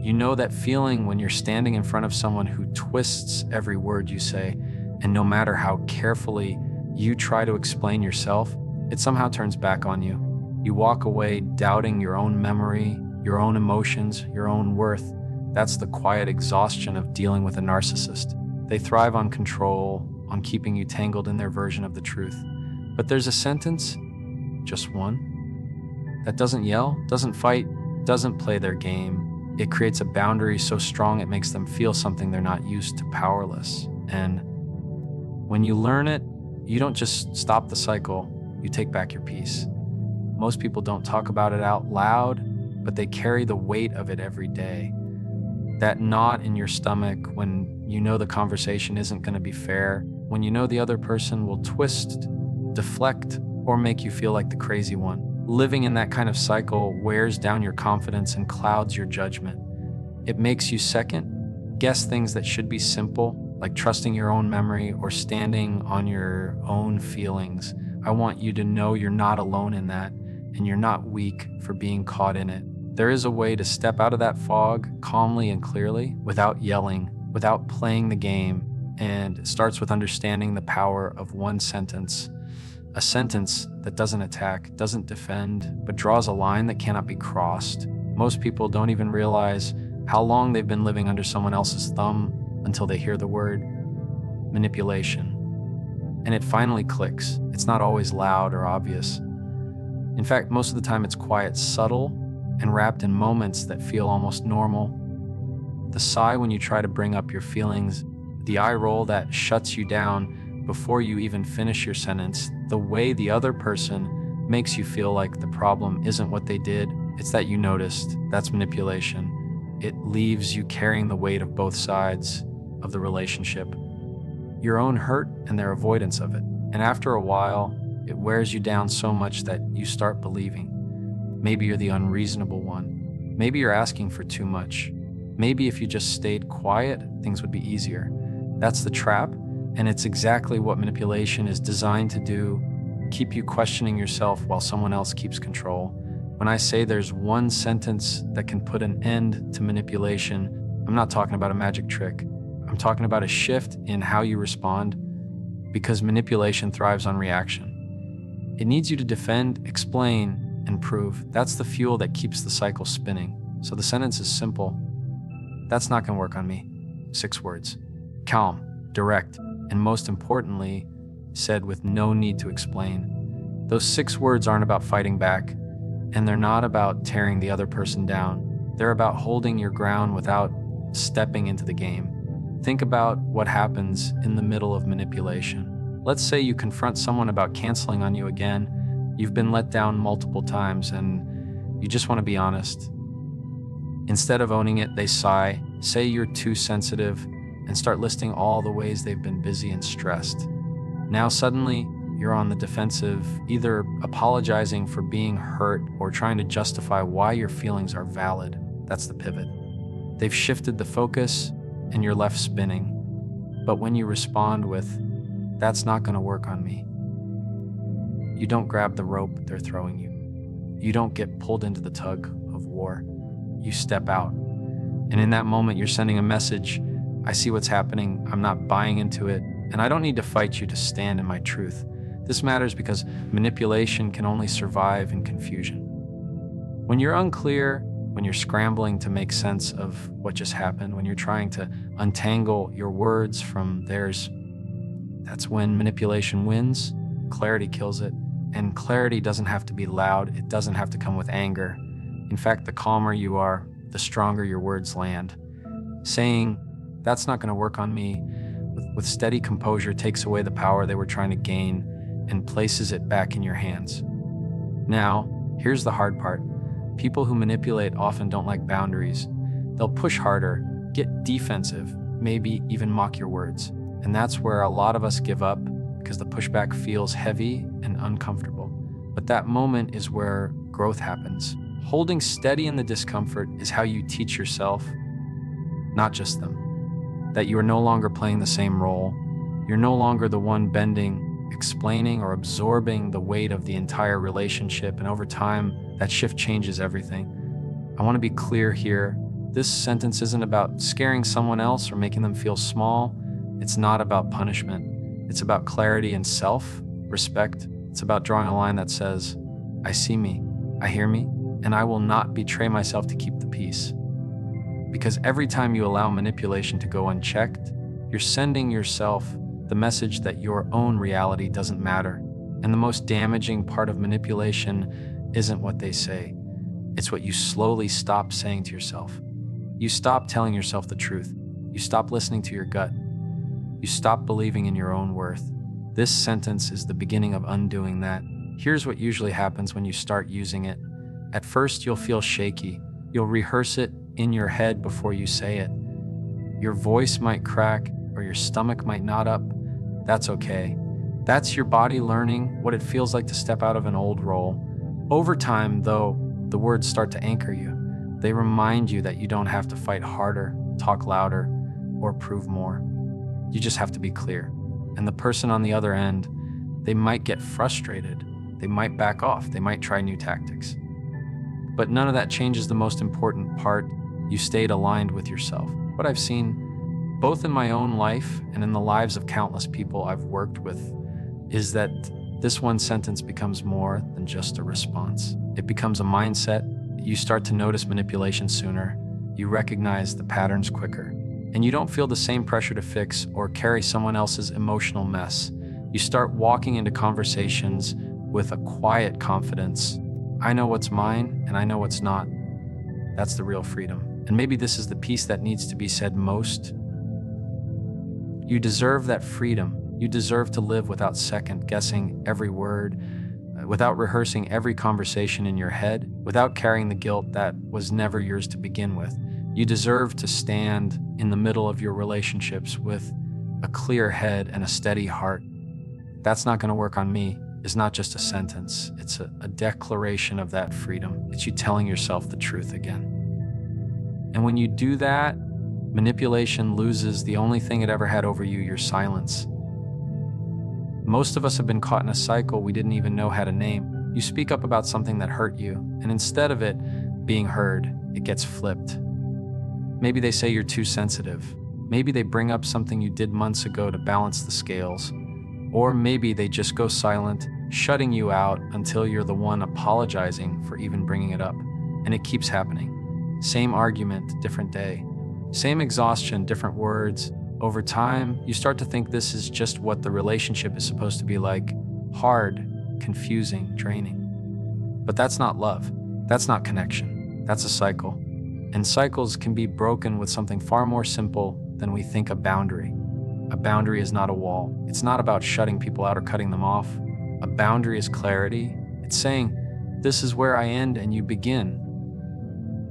You know that feeling when you're standing in front of someone who twists every word you say, and no matter how carefully you try to explain yourself, it somehow turns back on you. You walk away doubting your own memory, your own emotions, your own worth. That's the quiet exhaustion of dealing with a narcissist. They thrive on control, on keeping you tangled in their version of the truth. But there's a sentence, just one, that doesn't yell, doesn't fight, doesn't play their game. It creates a boundary so strong it makes them feel something they're not used to, powerless. And when you learn it, you don't just stop the cycle, you take back your peace. Most people don't talk about it out loud, but they carry the weight of it every day. That knot in your stomach when you know the conversation isn't going to be fair, when you know the other person will twist, deflect, or make you feel like the crazy one. Living in that kind of cycle wears down your confidence and clouds your judgment. It makes you second guess things that should be simple, like trusting your own memory or standing on your own feelings. I want you to know you're not alone in that, and you're not weak for being caught in it. There is a way to step out of that fog calmly and clearly, without yelling, without playing the game, and it starts with understanding the power of one sentence. A sentence that doesn't attack, doesn't defend, but draws a line that cannot be crossed. Most people don't even realize how long they've been living under someone else's thumb until they hear the word manipulation. And it finally clicks. It's not always loud or obvious. In fact, most of the time it's quiet, subtle, and wrapped in moments that feel almost normal. The sigh when you try to bring up your feelings, the eye roll that shuts you down before you even finish your sentence, the way the other person makes you feel like the problem isn't what they did, it's that you noticed. That's manipulation. It leaves you carrying the weight of both sides of the relationship, your own hurt and their avoidance of it. And after a while, it wears you down so much that you start believing. Maybe you're the unreasonable one. Maybe you're asking for too much. Maybe if you just stayed quiet, things would be easier. That's the trap, and it's exactly what manipulation is designed to do, keep you questioning yourself while someone else keeps control. When I say there's one sentence that can put an end to manipulation, I'm not talking about a magic trick. I'm talking about a shift in how you respond, because manipulation thrives on reaction. It needs you to defend, explain, and prove. That's the fuel that keeps the cycle spinning. So the sentence is simple. That's not going to work on me. 6 words. Calm, direct, and most importantly, said with no need to explain. Those 6 words aren't about fighting back, and they're not about tearing the other person down. They're about holding your ground without stepping into the game. Think about what happens in the middle of manipulation. Let's say you confront someone about canceling on you again. You've been let down multiple times and you just want to be honest. Instead of owning it, they sigh, say you're too sensitive, and start listing all the ways they've been busy and stressed. Now suddenly, you're on the defensive, either apologizing for being hurt or trying to justify why your feelings are valid. That's the pivot. They've shifted the focus and you're left spinning. But when you respond with, "That's not going to work on me," you don't grab the rope they're throwing you. You don't get pulled into the tug of war. You step out. And in that moment, you're sending a message. I see what's happening. I'm not buying into it. And I don't need to fight you to stand in my truth. This matters because manipulation can only survive in confusion. When you're unclear, when you're scrambling to make sense of what just happened, when you're trying to untangle your words from theirs, that's when manipulation wins, clarity kills it. And clarity doesn't have to be loud. It doesn't have to come with anger. In fact, the calmer you are, the stronger your words land. Saying, "That's not going to work on me," with steady composure takes away the power they were trying to gain and places it back in your hands. Now, here's the hard part. People who manipulate often don't like boundaries. They'll push harder, get defensive, maybe even mock your words. And that's where a lot of us give up because the pushback feels heavy and uncomfortable. But that moment is where growth happens. Holding steady in the discomfort is how you teach yourself, not just them, that you are no longer playing the same role. You're no longer the one bending, explaining, or absorbing the weight of the entire relationship. And over time, that shift changes everything. I want to be clear here. This sentence isn't about scaring someone else or making them feel small. It's not about punishment. It's about clarity and self-respect. It's about drawing a line that says, I see me, I hear me, and I will not betray myself to keep the peace. Because every time you allow manipulation to go unchecked, you're sending yourself the message that your own reality doesn't matter. And the most damaging part of manipulation isn't what they say. It's what you slowly stop saying to yourself. You stop telling yourself the truth. You stop listening to your gut. You stop believing in your own worth. This sentence is the beginning of undoing that. Here's what usually happens when you start using it. At first, you'll feel shaky. You'll rehearse it in your head before you say it. Your voice might crack or your stomach might knot up. That's okay. That's your body learning what it feels like to step out of an old role. Over time, though, the words start to anchor you. They remind you that you don't have to fight harder, talk louder, or prove more. You just have to be clear. And the person on the other end, they might get frustrated. They might back off. They might try new tactics. But none of that changes the most important part. You stayed aligned with yourself. What I've seen, both in my own life and in the lives of countless people I've worked with, is that this one sentence becomes more than just a response. It becomes a mindset. You start to notice manipulation sooner. You recognize the patterns quicker. And you don't feel the same pressure to fix or carry someone else's emotional mess. You start walking into conversations with a quiet confidence. I know what's mine and I know what's not. That's the real freedom. And maybe this is the piece that needs to be said most. You deserve that freedom. You deserve to live without second-guessing every word, without rehearsing every conversation in your head, without carrying the guilt that was never yours to begin with. You deserve to stand in the middle of your relationships with a clear head and a steady heart. That's not going to work on me is not just a sentence. It's a declaration of that freedom. It's you telling yourself the truth again. And when you do that, manipulation loses the only thing it ever had over you, your silence. Most of us have been caught in a cycle we didn't even know how to name. You speak up about something that hurt you, and instead of it being heard, it gets flipped. Maybe they say you're too sensitive. Maybe they bring up something you did months ago to balance the scales. Or maybe they just go silent, shutting you out until you're the one apologizing for even bringing it up. And it keeps happening. Same argument, different day. Same exhaustion, different words. Over time, you start to think this is just what the relationship is supposed to be like. Hard, confusing, draining. But that's not love. That's not connection. That's a cycle. And cycles can be broken with something far more simple than we think: a boundary. A boundary is not a wall. It's not about shutting people out or cutting them off. A boundary is clarity. It's saying, this is where I end and you begin.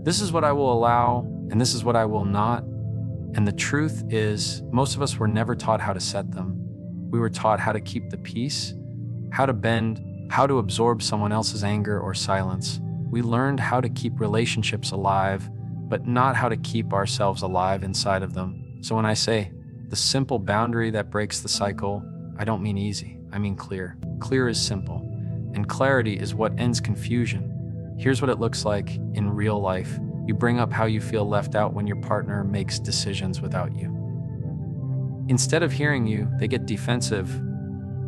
This is what I will allow, and this is what I will not. And the truth is, most of us were never taught how to set them. We were taught how to keep the peace, how to bend, how to absorb someone else's anger or silence. We learned how to keep relationships alive, but not how to keep ourselves alive inside of them. So when I say the simple boundary that breaks the cycle, I don't mean easy, I mean clear. Clear is simple, and clarity is what ends confusion. Here's what it looks like in real life. You bring up how you feel left out when your partner makes decisions without you. Instead of hearing you, they get defensive,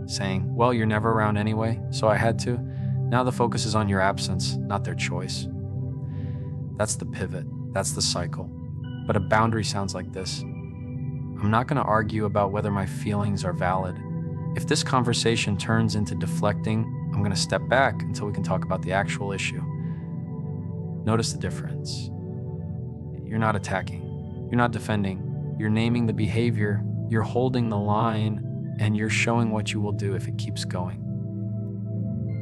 saying, well, you're never around anyway, so I had to. Now the focus is on your absence, not their choice. That's the pivot. That's the cycle. But a boundary sounds like this. I'm not going to argue about whether my feelings are valid. If this conversation turns into deflecting, I'm going to step back until we can talk about the actual issue. Notice the difference. You're not attacking. You're not defending. You're naming the behavior. You're holding the line, and you're showing what you will do if it keeps going.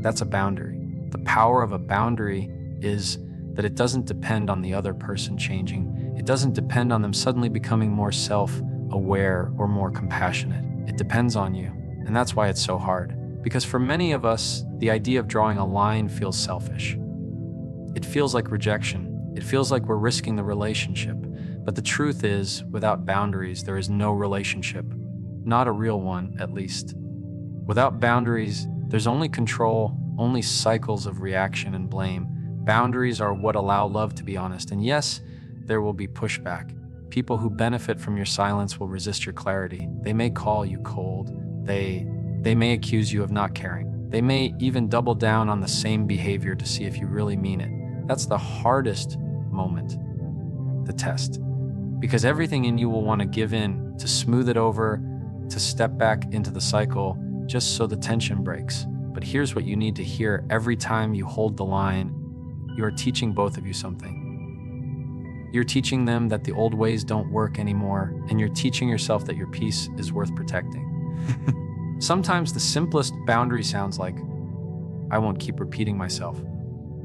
That's a boundary. The power of a boundary is that it doesn't depend on the other person changing. It doesn't depend on them suddenly becoming more self-aware or more compassionate. It depends on you. And that's why it's so hard. Because for many of us, the idea of drawing a line feels selfish. It feels like rejection. It feels like we're risking the relationship. But the truth is, without boundaries, there is no relationship. Not a real one, at least. Without boundaries, there's only control, only cycles of reaction and blame. Boundaries are what allow love to be honest. And yes, there will be pushback. People who benefit from your silence will resist your clarity. They may call you cold. They may accuse you of not caring. They may even double down on the same behavior to see if you really mean it. That's the hardest moment, the test. Because everything in you will want to give in, to smooth it over, to step back into the cycle, just so the tension breaks. But here's what you need to hear every time you hold the line. You are teaching both of you something. You're teaching them that the old ways don't work anymore, and you're teaching yourself that your peace is worth protecting. Sometimes the simplest boundary sounds like, I won't keep repeating myself.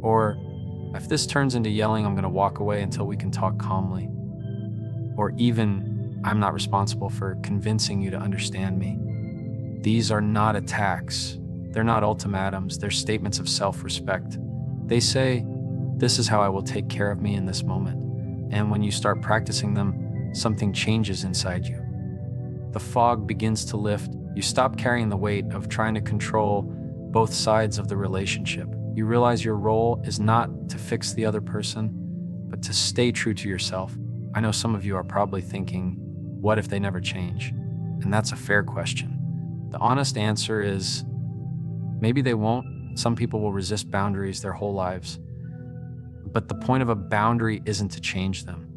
Or, if this turns into yelling, I'm going to walk away until we can talk calmly. Or even, I'm not responsible for convincing you to understand me. These are not attacks. They're not ultimatums. They're statements of self-respect. They say, this is how I will take care of me in this moment. And when you start practicing them, something changes inside you. The fog begins to lift. You stop carrying the weight of trying to control both sides of the relationship. You realize your role is not to fix the other person, but to stay true to yourself. I know some of you are probably thinking, what if they never change? And that's a fair question. The honest answer is, maybe they won't. Some people will resist boundaries their whole lives. But the point of a boundary isn't to change them.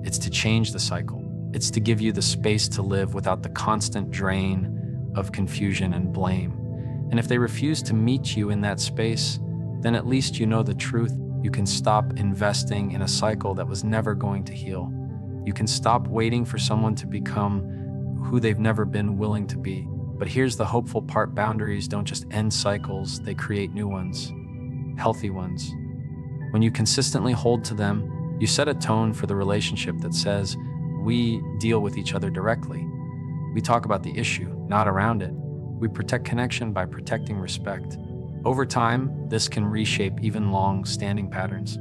It's to change the cycle. It's to give you the space to live without the constant drain of confusion and blame. And if they refuse to meet you in that space, then at least you know the truth. You can stop investing in a cycle that was never going to heal. You can stop waiting for someone to become who they've never been willing to be. But here's the hopeful part. Boundaries don't just end cycles, they create new ones, healthy ones. When you consistently hold to them, you set a tone for the relationship that says, we deal with each other directly. We talk about the issue, not around it. We protect connection by protecting respect. Over time, this can reshape even long-standing patterns.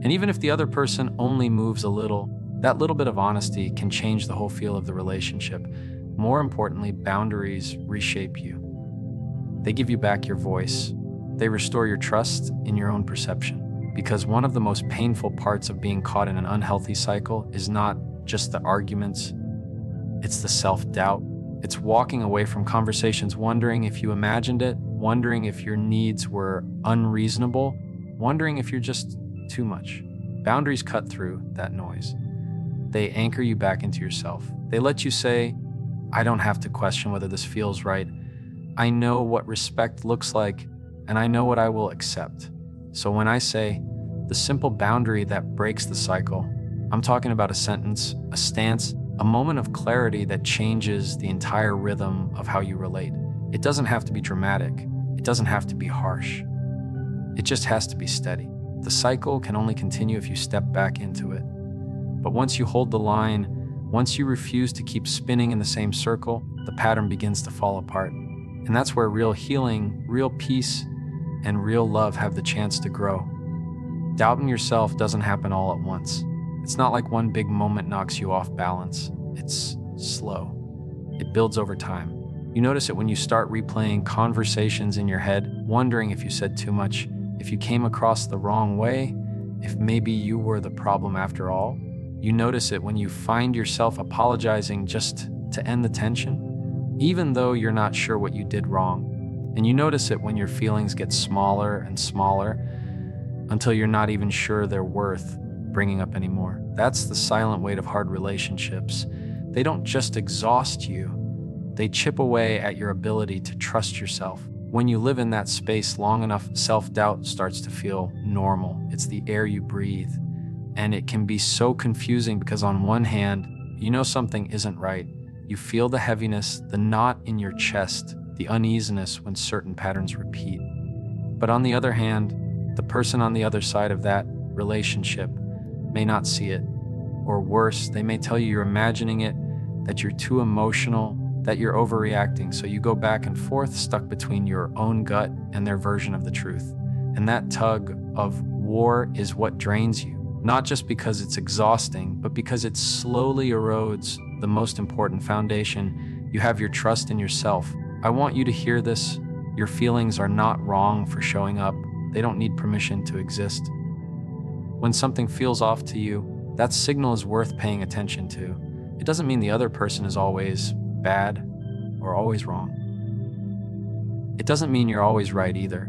And even if the other person only moves a little, that little bit of honesty can change the whole feel of the relationship. More importantly, boundaries reshape you. They give you back your voice. They restore your trust in your own perception. Because one of the most painful parts of being caught in an unhealthy cycle is not just the arguments, it's the self-doubt. It's walking away from conversations wondering if you imagined it, wondering if your needs were unreasonable, wondering if you're just too much. Boundaries cut through that noise. They anchor you back into yourself. They let you say, I don't have to question whether this feels right. I know what respect looks like, and I know what I will accept. So when I say the simple boundary that breaks the cycle, I'm talking about a sentence, a stance, a moment of clarity that changes the entire rhythm of how you relate. It doesn't have to be dramatic. It doesn't have to be harsh. It just has to be steady. The cycle can only continue if you step back into it. But once you hold the line, once you refuse to keep spinning in the same circle, the pattern begins to fall apart. And that's where real healing, real peace, and real love have the chance to grow. Doubting yourself doesn't happen all at once. It's not like one big moment knocks you off balance. It's slow. It builds over time. You notice it when you start replaying conversations in your head, wondering if you said too much, if you came across the wrong way, if maybe you were the problem after all. You notice it when you find yourself apologizing just to end the tension, even though you're not sure what you did wrong. And you notice it when your feelings get smaller and smaller until you're not even sure they're worth bringing up anymore. That's the silent weight of hard relationships. They don't just exhaust you, they chip away at your ability to trust yourself. When you live in that space long enough, self-doubt starts to feel normal. It's the air you breathe. And it can be so confusing because on one hand, you know something isn't right. You feel the heaviness, the knot in your chest, the uneasiness when certain patterns repeat. But on the other hand, the person on the other side of that relationship may not see it. Or worse, they may tell you you're imagining it, that you're too emotional, that you're overreacting. So you go back and forth, stuck between your own gut and their version of the truth. And that tug of war is what drains you. Not just because it's exhausting, but because it slowly erodes the most important foundation. You have your trust in yourself. I want you to hear this. Your feelings are not wrong for showing up. They don't need permission to exist. When something feels off to you, That signal is worth paying attention to. It doesn't mean the other person is always bad or always wrong. It doesn't mean you're always right either,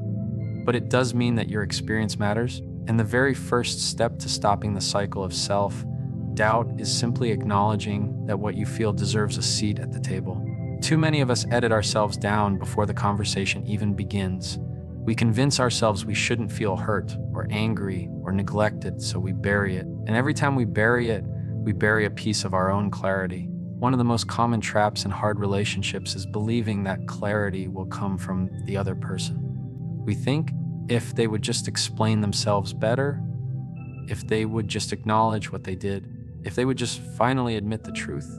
but it does mean that your experience matters. And the very first step to stopping the cycle of self-doubt is simply acknowledging that what you feel deserves a seat at the table. Too many of us edit ourselves down before the conversation even begins. We convince ourselves we shouldn't feel hurt or angry or neglected, so we bury it. And every time we bury it, we bury a piece of our own clarity. One of the most common traps in hard relationships is believing that clarity will come from the other person. We think if they would just explain themselves better, if they would just acknowledge what they did, if they would just finally admit the truth,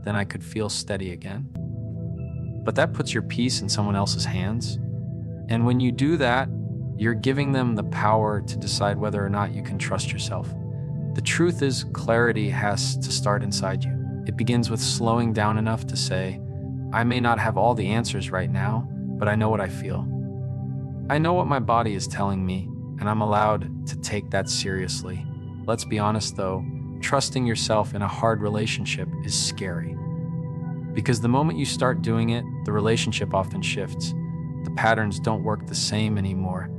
then I could feel steady again. But that puts your peace in someone else's hands. And when you do that, you're giving them the power to decide whether or not you can trust yourself. The truth is, clarity has to start inside you. It begins with slowing down enough to say, I may not have all the answers right now, but I know what I feel. I know what my body is telling me, and I'm allowed to take that seriously. Let's be honest though, trusting yourself in a hard relationship is scary. Because the moment you start doing it, the relationship often shifts. The patterns don't work the same anymore.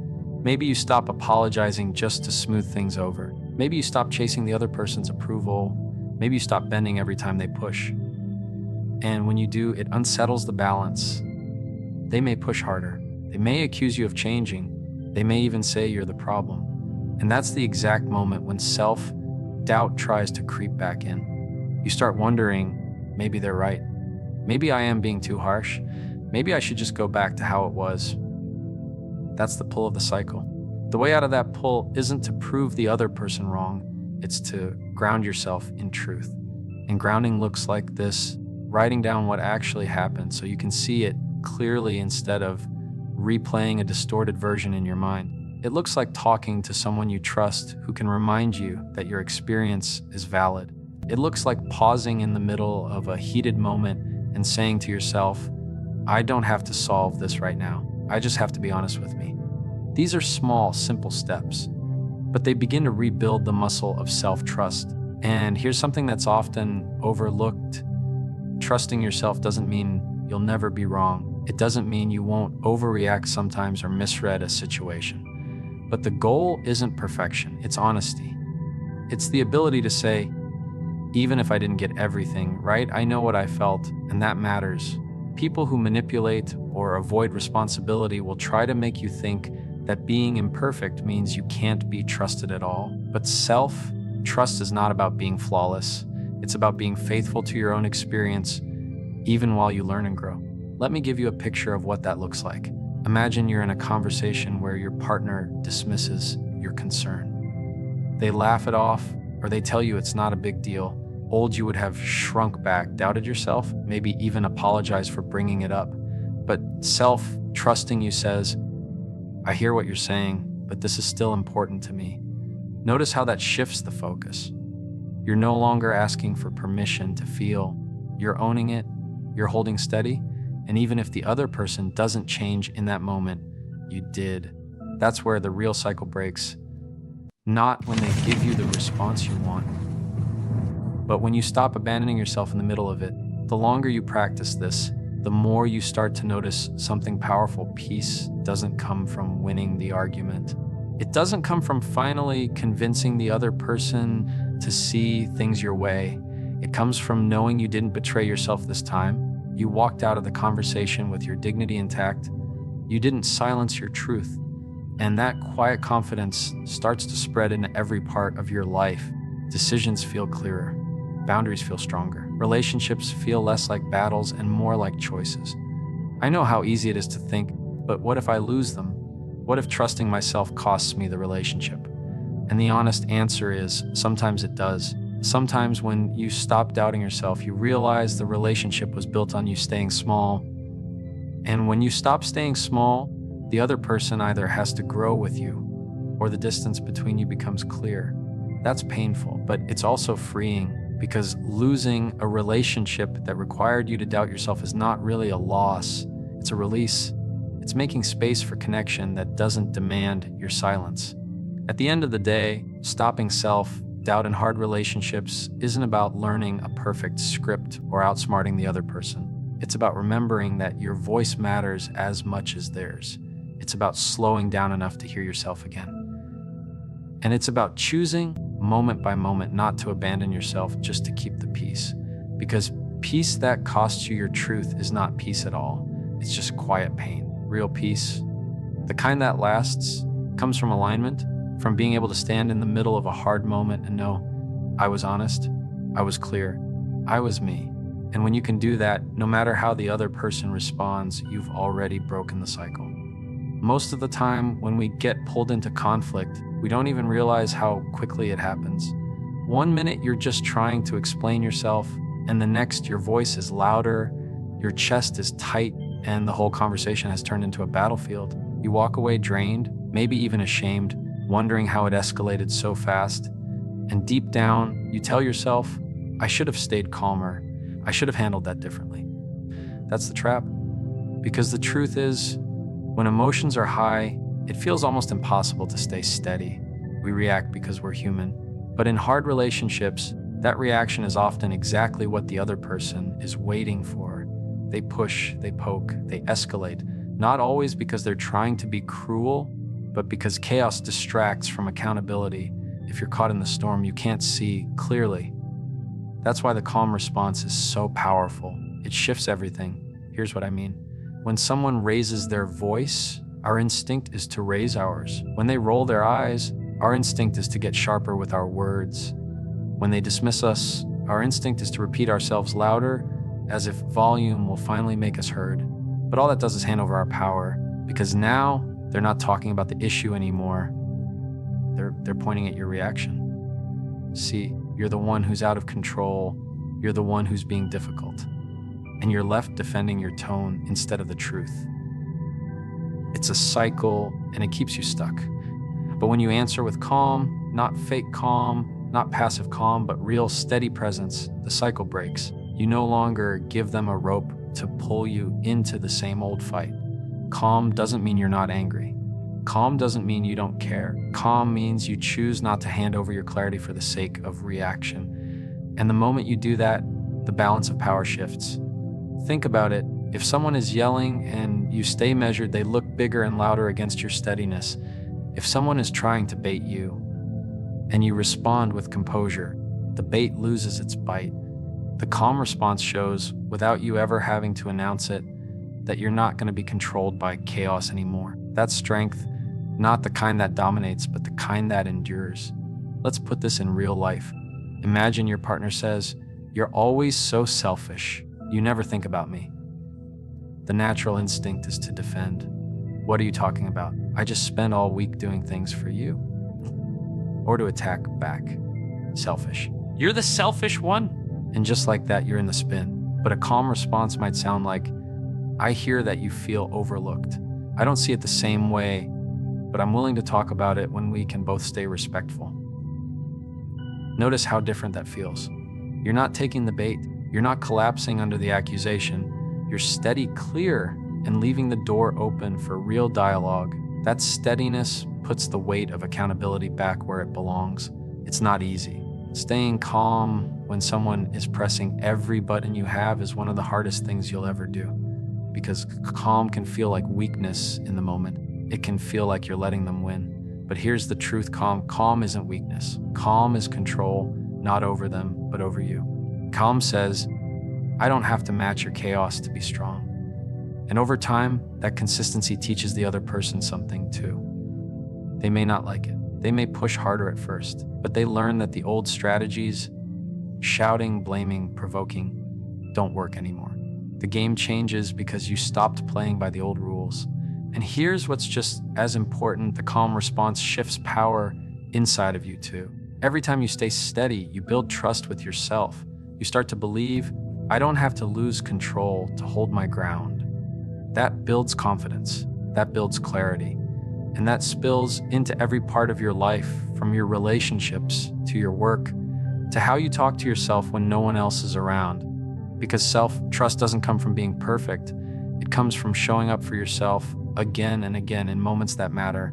Maybe you stop apologizing just to smooth things over. Maybe you stop chasing the other person's approval. Maybe you stop bending every time they push. And when you do, it unsettles the balance. They may push harder. They may accuse you of changing. They may even say you're the problem. And that's the exact moment when self-doubt tries to creep back in. You start wondering, maybe they're right. Maybe I am being too harsh. Maybe I should just go back to how it was. That's the pull of the cycle. The way out of that pull isn't to prove the other person wrong. It's to ground yourself in truth. And grounding looks like this: writing down what actually happened so you can see it clearly instead of replaying a distorted version in your mind. It looks like talking to someone you trust who can remind you that your experience is valid. It looks like pausing in the middle of a heated moment and saying to yourself, I don't have to solve this right now. I just have to be honest with me. These are small, simple steps, but they begin to rebuild the muscle of self-trust. And here's something that's often overlooked. Trusting yourself doesn't mean you'll never be wrong. It doesn't mean you won't overreact sometimes or misread a situation. But the goal isn't perfection, it's honesty. It's the ability to say, even if I didn't get everything right, I know what I felt, and that matters. People who manipulate or avoid responsibility will try to make you think that being imperfect means you can't be trusted at all. But self-trust is not about being flawless. It's about being faithful to your own experience, even while you learn and grow. Let me give you a picture of what that looks like. Imagine you're in a conversation where your partner dismisses your concern. They laugh it off, or they tell you it's not a big deal. Old you would have shrunk back, doubted yourself, maybe even apologized for bringing it up. But self-trusting you says, I hear what you're saying, but this is still important to me. Notice how that shifts the focus. You're no longer asking for permission to feel. You're owning it, you're holding steady, and even if the other person doesn't change in that moment, you did. That's where the real cycle breaks. Not when they give you the response you want, but when you stop abandoning yourself in the middle of it. The longer you practice this, the more you start to notice something powerful. Peace doesn't come from winning the argument. It doesn't come from finally convincing the other person to see things your way. It comes from knowing you didn't betray yourself this time. You walked out of the conversation with your dignity intact. You didn't silence your truth. And that quiet confidence starts to spread into every part of your life. Decisions feel clearer. Boundaries feel stronger. Relationships feel less like battles and more like choices. I know how easy it is to think, but what if I lose them? What if trusting myself costs me the relationship? And the honest answer is, sometimes it does. Sometimes when you stop doubting yourself, you realize the relationship was built on you staying small. And when you stop staying small, the other person either has to grow with you or the distance between you becomes clear. That's painful, but it's also freeing. Because losing a relationship that required you to doubt yourself is not really a loss, it's a release. It's making space for connection that doesn't demand your silence. At the end of the day, stopping self Doubt in hard relationships isn't about learning a perfect script or outsmarting the other person. It's about remembering that your voice matters as much as theirs. It's about slowing down enough to hear yourself again. And it's about choosing moment by moment not to abandon yourself just to keep the peace. Because peace that costs you your truth is not peace at all. It's just quiet pain. Real peace, the kind that lasts, comes from alignment, from being able to stand in the middle of a hard moment and know, I was honest, I was clear, I was me. And when you can do that, no matter how the other person responds, you've already broken the cycle. Most of the time, when we get pulled into conflict, we don't even realize how quickly it happens. 1 minute you're just trying to explain yourself, and the next your voice is louder, your chest is tight, and the whole conversation has turned into a battlefield. You walk away drained, maybe even ashamed, wondering how it escalated so fast. And deep down, you tell yourself, I should have stayed calmer. I should have handled that differently. That's the trap. Because the truth is, when emotions are high, it feels almost impossible to stay steady. We react because we're human. But in hard relationships, that reaction is often exactly what the other person is waiting for. They push, they poke, they escalate, not always because they're trying to be cruel, but because chaos distracts from accountability. If you're caught in the storm, you can't see clearly. That's why the calm response is so powerful. It shifts everything. Here's what I mean. When someone raises their voice, our instinct is to raise ours. When they roll their eyes, our instinct is to get sharper with our words. When they dismiss us, our instinct is to repeat ourselves louder, as if volume will finally make us heard. But all that does is hand over our power, because now they're not talking about the issue anymore. They're pointing at your reaction. See, you're the one who's out of control. You're the one who's being difficult. And you're left defending your tone instead of the truth. It's a cycle, and it keeps you stuck. But when you answer with calm, not fake calm, not passive calm, but real steady presence, the cycle breaks. You no longer give them a rope to pull you into the same old fight. Calm doesn't mean you're not angry. Calm doesn't mean you don't care. Calm means you choose not to hand over your clarity for the sake of reaction. And the moment you do that, the balance of power shifts. Think about it. If someone is yelling and you stay measured, they look bigger and louder against your steadiness. If someone is trying to bait you and you respond with composure, the bait loses its bite. The calm response shows, without you ever having to announce it, that you're not going to be controlled by chaos anymore. That's strength, not the kind that dominates, but the kind that endures. Let's put this in real life. Imagine your partner says, "You're always so selfish. You never think about me." The natural instinct is to defend. What are you talking about? I just spend all week doing things for you. Or to attack back. Selfish. You're the selfish one. And just like that, you're in the spin. But a calm response might sound like, I hear that you feel overlooked. I don't see it the same way, but I'm willing to talk about it when we can both stay respectful. Notice how different that feels. You're not taking the bait. You're not collapsing under the accusation. You're steady, clear, and leaving the door open for real dialogue. That steadiness puts the weight of accountability back where it belongs. It's not easy. Staying calm when someone is pressing every button you have is one of the hardest things you'll ever do. Because calm can feel like weakness in the moment. It can feel like you're letting them win. But here's the truth, calm isn't weakness. Calm is control, not over them, but over you. Calm says, I don't have to match your chaos to be strong. And over time, that consistency teaches the other person something too. They may not like it. They may push harder at first, but they learn that the old strategies, shouting, blaming, provoking, don't work anymore. The game changes because you stopped playing by the old rules. And here's what's just as important, the calm response shifts power inside of you too. Every time you stay steady, you build trust with yourself. You start to believe, I don't have to lose control to hold my ground. That builds confidence, that builds clarity, and that spills into every part of your life, from your relationships to your work, to how you talk to yourself when no one else is around. Because self-trust doesn't come from being perfect. It comes from showing up for yourself again and again in moments that matter.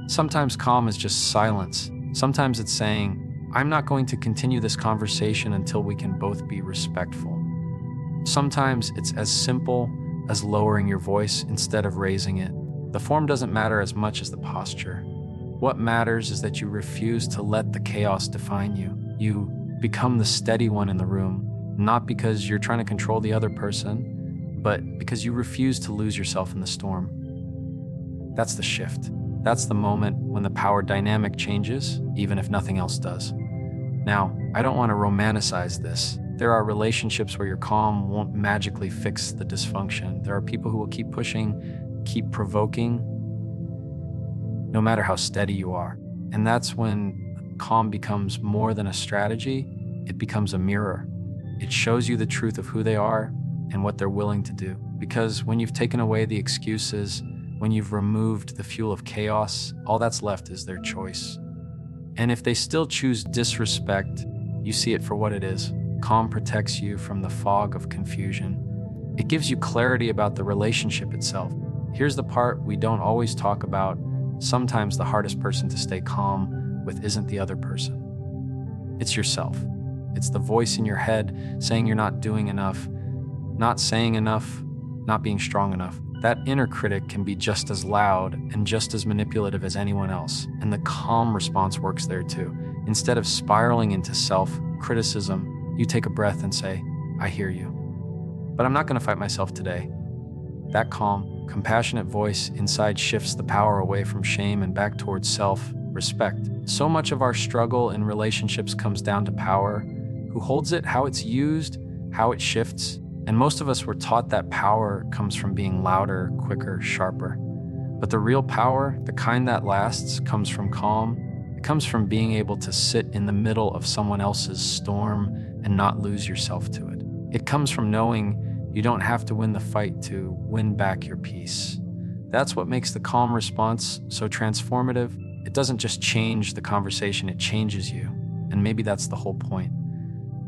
Sometimes calm is just silence. Sometimes it's saying, I'm not going to continue this conversation until we can both be respectful. Sometimes it's as simple as lowering your voice instead of raising it. The form doesn't matter as much as the posture. What matters is that you refuse to let the chaos define you. You become the steady one in the room, not because you're trying to control the other person, but because you refuse to lose yourself in the storm. That's the shift. That's the moment when the power dynamic changes, even if nothing else does. Now, I don't want to romanticize this. There are relationships where your calm won't magically fix the dysfunction. There are people who will keep pushing, keep provoking, no matter how steady you are. And that's when calm becomes more than a strategy, it becomes a mirror. It shows you the truth of who they are and what they're willing to do. Because when you've taken away the excuses, when you've removed the fuel of chaos, all that's left is their choice. And if they still choose disrespect, you see it for what it is. Calm protects you from the fog of confusion. It gives you clarity about the relationship itself. Here's the part we don't always talk about. Sometimes the hardest person to stay calm with isn't the other person. It's yourself. It's the voice in your head saying you're not doing enough, not saying enough, not being strong enough. That inner critic can be just as loud and just as manipulative as anyone else, and the calm response works there too. Instead of spiraling into self-criticism, you take a breath and say, I hear you, but I'm not going to fight myself today. That calm, compassionate voice inside shifts the power away from shame and back towards self-respect. So much of our struggle in relationships comes down to power, who holds it, how it's used, how it shifts. And most of us were taught that power comes from being louder, quicker, sharper. But the real power, the kind that lasts, comes from calm. It comes from being able to sit in the middle of someone else's storm and not lose yourself to it. It comes from knowing you don't have to win the fight to win back your peace. That's what makes the calm response so transformative. It doesn't just change the conversation, it changes you. And maybe that's the whole point.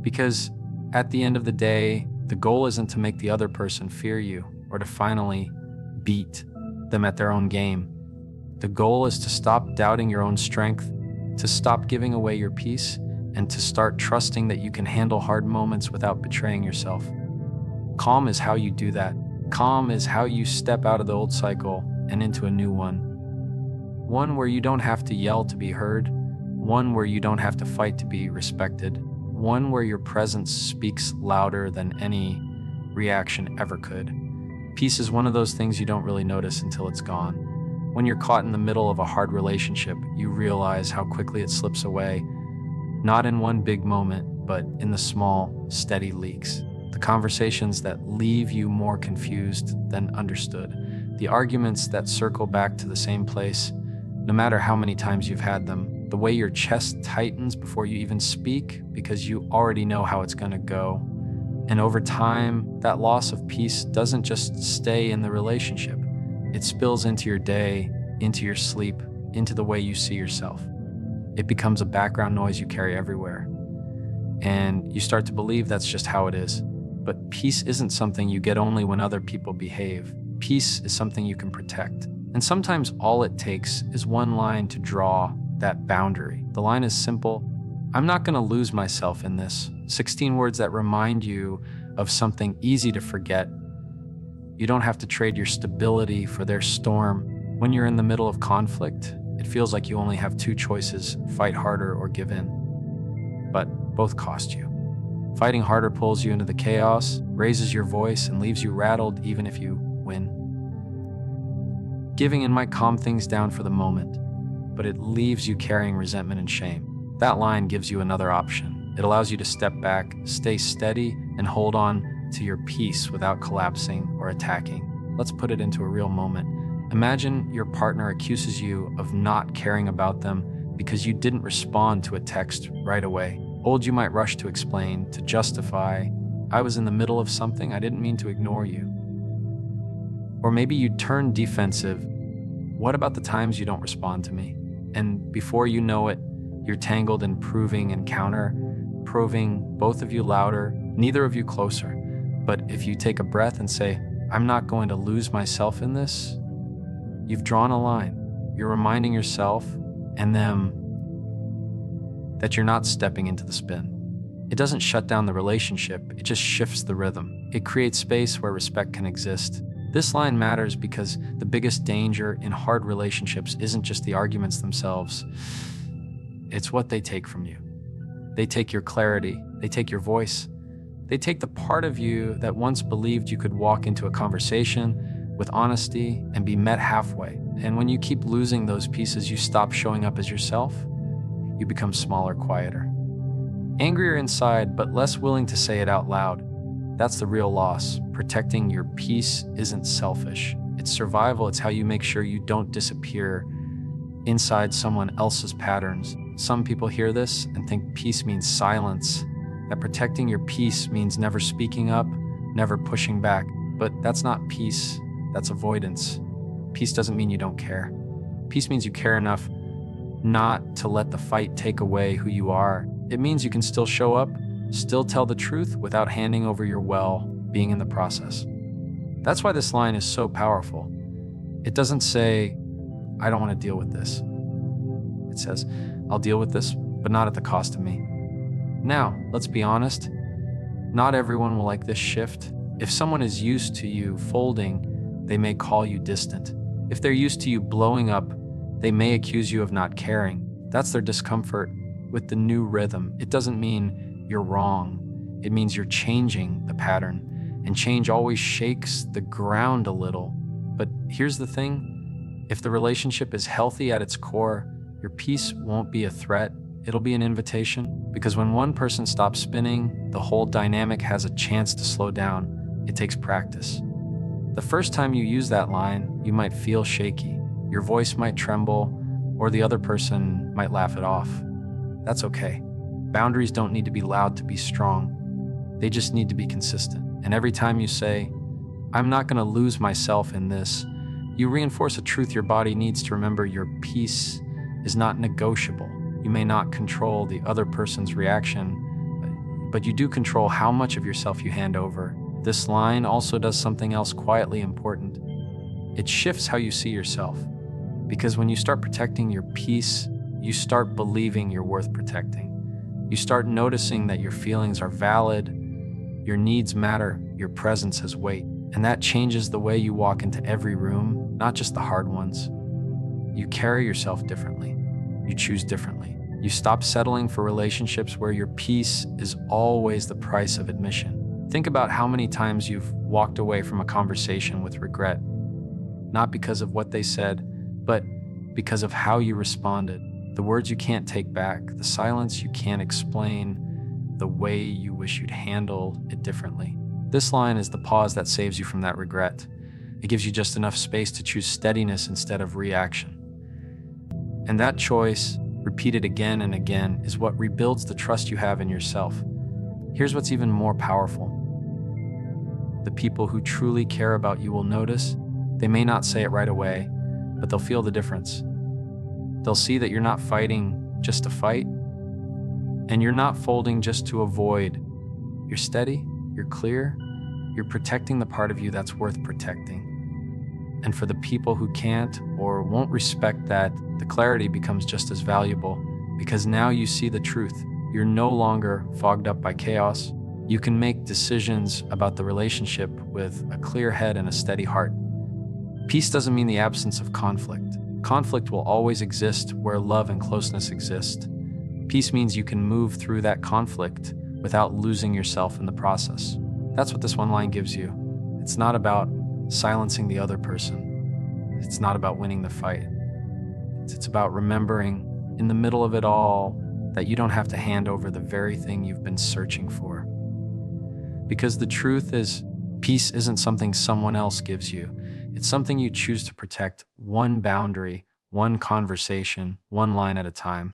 Because at the end of the day, the goal isn't to make the other person fear you or to finally beat them at their own game. The goal is to stop doubting your own strength, to stop giving away your peace, and to start trusting that you can handle hard moments without betraying yourself. Calm is how you do that. Calm is how you step out of the old cycle and into a new one. One where you don't have to yell to be heard, one where you don't have to fight to be respected, one where your presence speaks louder than any reaction ever could. Peace is one of those things you don't really notice until it's gone. When you're caught in the middle of a hard relationship, you realize how quickly it slips away, not in one big moment, but in the small, steady leaks. The conversations that leave you more confused than understood. The arguments that circle back to the same place, no matter how many times you've had them. The way your chest tightens before you even speak because you already know how it's going to go. And over time, that loss of peace doesn't just stay in the relationship. It spills into your day, into your sleep, into the way you see yourself. It becomes a background noise you carry everywhere. And you start to believe that's just how it is. But peace isn't something you get only when other people behave. Peace is something you can protect. And sometimes all it takes is one line to draw that boundary. The line is simple. I'm not going to lose myself in this. 16 words that remind you of something easy to forget. You don't have to trade your stability for their storm. When you're in the middle of conflict, it feels like you only have two choices, fight harder or give in. But both cost you. Fighting harder pulls you into the chaos, raises your voice, and leaves you rattled even if you win. Giving in might calm things down for the moment, but it leaves you carrying resentment and shame. That line gives you another option. It allows you to step back, stay steady, and hold on to your peace without collapsing or attacking. Let's put it into a real moment. Imagine your partner accuses you of not caring about them because you didn't respond to a text right away. You might rush to explain, to justify, I was in the middle of something, I didn't mean to ignore you. Or maybe you turn defensive. What about the times you don't respond to me? And before you know it, you're tangled in proving and counter, proving both of you louder, neither of you closer. But if you take a breath and say, I'm not going to lose myself in this, you've drawn a line. You're reminding yourself and them that you're not stepping into the spin. It doesn't shut down the relationship, it just shifts the rhythm. It creates space where respect can exist. This line matters because the biggest danger in hard relationships isn't just the arguments themselves, it's what they take from you. They take your clarity, they take your voice, they take the part of you that once believed you could walk into a conversation with honesty and be met halfway. And when you keep losing those pieces, you stop showing up as yourself, you become smaller, quieter. Angrier inside, but less willing to say it out loud. That's the real loss. Protecting your peace isn't selfish. It's survival. It's how you make sure you don't disappear inside someone else's patterns. Some people hear this and think peace means silence, that protecting your peace means never speaking up, never pushing back. But that's not peace, that's avoidance. Peace doesn't mean you don't care. Peace means you care enough not to let the fight take away who you are. It means you can still show up, still tell the truth without handing over your well-being in the process. That's why this line is so powerful. It doesn't say, I don't want to deal with this. It says, I'll deal with this, but not at the cost of me. Now, let's be honest, not everyone will like this shift. If someone is used to you folding, they may call you distant. If they're used to you blowing up, they may accuse you of not caring. That's their discomfort with the new rhythm. It doesn't mean you're wrong. It means you're changing the pattern, and change always shakes the ground a little. But here's the thing, if the relationship is healthy at its core, your peace won't be a threat, it'll be an invitation. Because when one person stops spinning, the whole dynamic has a chance to slow down. It takes practice. The first time you use that line, you might feel shaky. Your voice might tremble, or the other person might laugh it off. That's okay. Boundaries don't need to be loud to be strong. They just need to be consistent. And every time you say, I'm not going to lose myself in this, you reinforce a truth your body needs to remember. Your peace is not negotiable. You may not control the other person's reaction, but you do control how much of yourself you hand over. This line also does something else quietly important. It shifts how you see yourself. Because when you start protecting your peace, you start believing you're worth protecting. You start noticing that your feelings are valid, your needs matter, your presence has weight. And that changes the way you walk into every room, not just the hard ones. You carry yourself differently. You choose differently. You stop settling for relationships where your peace is always the price of admission. Think about how many times you've walked away from a conversation with regret, not because of what they said, but because of how you responded. The words you can't take back, the silence you can't explain, the way you wish you'd handled it differently. This line is the pause that saves you from that regret. It gives you just enough space to choose steadiness instead of reaction. And that choice, repeated again and again, is what rebuilds the trust you have in yourself. Here's what's even more powerful. The people who truly care about you will notice. They may not say it right away, but they'll feel the difference. They'll see that you're not fighting just to fight, and you're not folding just to avoid. You're steady, you're clear, you're protecting the part of you that's worth protecting. And for the people who can't or won't respect that, the clarity becomes just as valuable, because now you see the truth. You're no longer fogged up by chaos. You can make decisions about the relationship with a clear head and a steady heart. Peace doesn't mean the absence of conflict. Conflict will always exist where love and closeness exist. Peace means you can move through that conflict without losing yourself in the process. That's what this one line gives you. It's not about silencing the other person. It's not about winning the fight. It's about remembering in the middle of it all that you don't have to hand over the very thing you've been searching for. Because the truth is, peace isn't something someone else gives you. It's something you choose to protect, one boundary, one conversation, one line at a time.